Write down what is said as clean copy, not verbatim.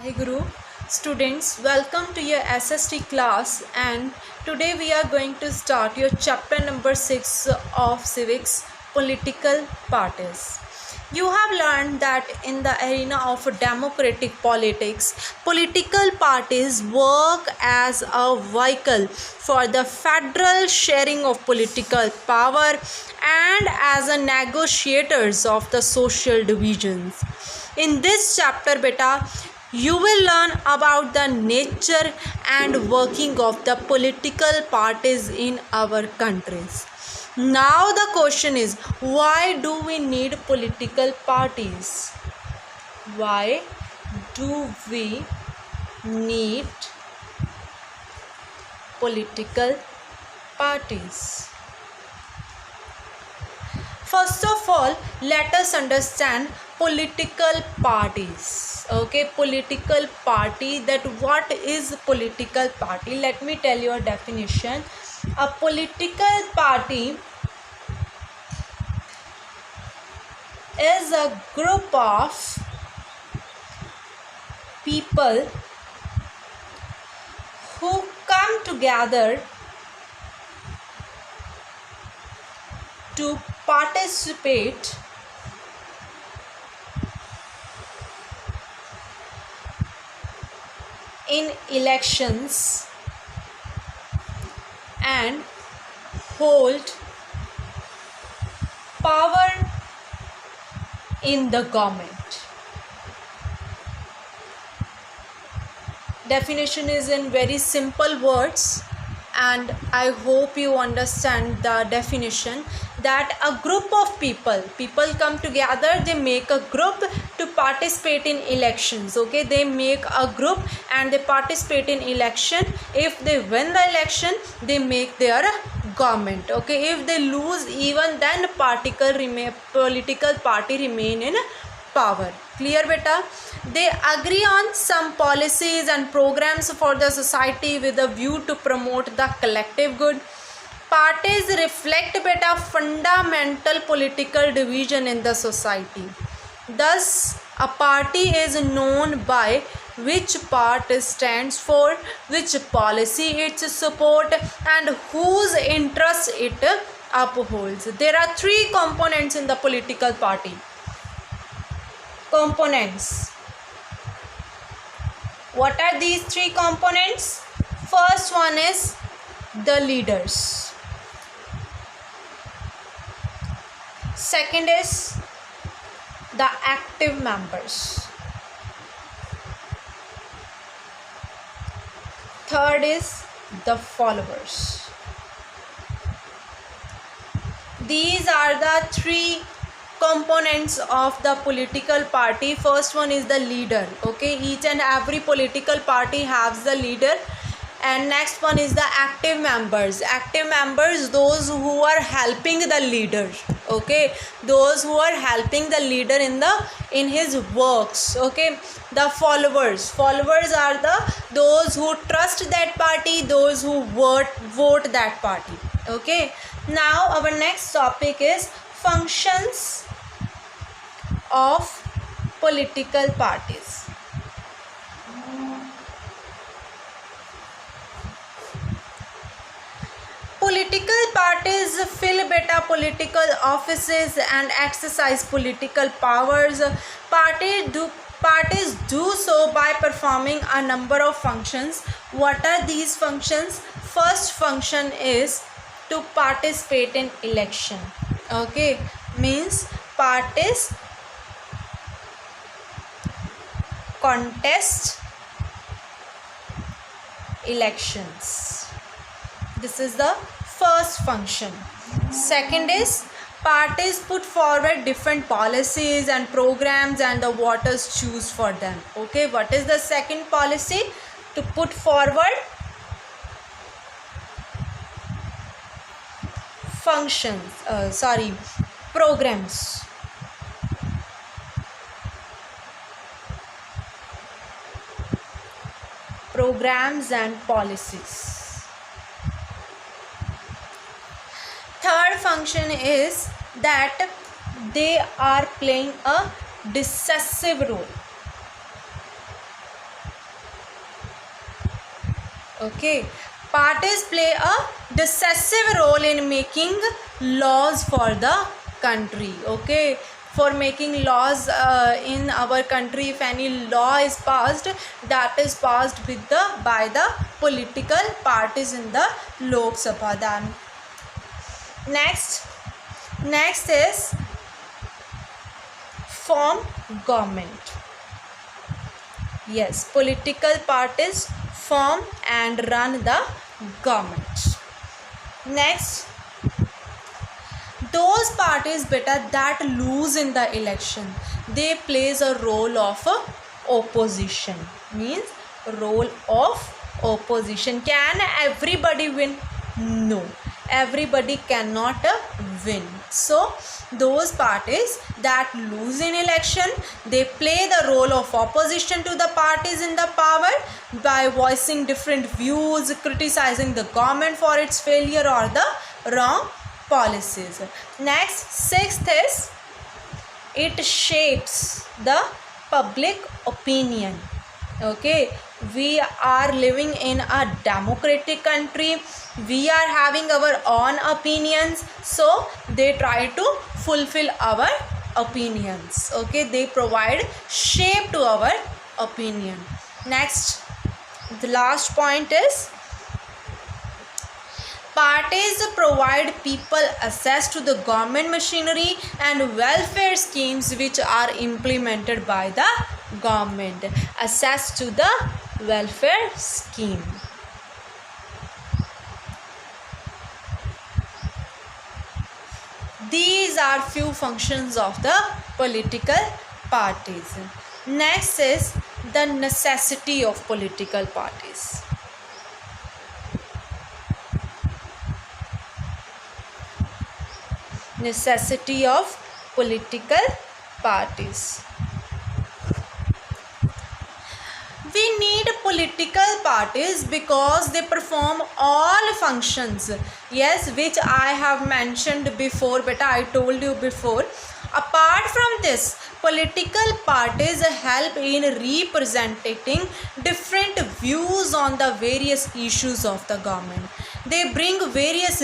Hi Guru, students, welcome to your SST class, and today we are going to start your chapter number 6 of civics, political parties. You have learned that in the arena of democratic politics, political parties work as a vehicle for the federal sharing of political power and as a negotiators of the social divisions. In this chapter, beta, you will learn about the nature and working of the political parties in our countries. Now the question is, why do we need political parties? Why do we need political parties? First of all, let us understand political parties. Okay, political party, that what is political party? Let me tell you a definition. A political party is a group of people who come together to participate in elections and hold power in the government. Definition is in very simple words, and I hope you understand the definition, that a group of people come together, they make a group to participate in elections. Okay, they make a group and they participate in election. If they win the election, they make their government. Okay, if they lose, even then political party remain in power. Clear beta? They agree on some policies and programs for the society with a view to promote the collective good. Parties reflect beta fundamental political division in the society. Thus, a party is known by which part stands for, which policy it support, and whose interest it upholds. There are three components in the political party. Components. What are these three components? First one is the leaders. Second is the active members. Third is the followers. These are the three components of the political party. First one is the leader. Okay, each and every political party has the leader. And next one is the active members. Active members, those who are helping the leader. Okay, those who are helping the leader in his works. Okay, the followers are those who trust that party, those who vote that party. Okay, now our next topic is functions of political parties. Political parties fill beta political offices and exercise political powers. Parties do so by performing a number of functions. What are these functions? First function is to participate in election. Okay, means parties contest elections. This is the first function. Second is parties put forward different policies and programs and the voters choose for them. Okay, what is the second policy? To put forward programs. Programs and policies. Third function is that they are playing a decisive role. Okay, parties play a decisive role in making laws for the country. Okay, for making laws in our country, if any law is passed, that is passed with the by the political parties in the Lok Sabha. Then next is form government. Yes, political parties form and run the government. Next, those parties better that lose in the election, they plays a role of opposition. Means role of opposition. Can everybody win? No, everybody cannot win. So those parties that lose in election, they play the role of opposition to the parties in the power by voicing different views, criticizing the government for its failure or the wrong policies. Next, sixth is it shapes the public opinion. Okay, we are living in a democratic country, we are having our own opinions, so they try to fulfill our opinions. Okay, they provide shape to our opinion. Next, the last point is parties provide people access to the government machinery and welfare schemes which are implemented by the government. Access to the welfare scheme. These are few functions of the political parties. Next is the necessity of political parties. Necessity of political parties. We need political parties because they perform all functions, yes, which I have mentioned before, but I told you before. Apart from this, political parties help in representing different views on the various issues of the government. They bring various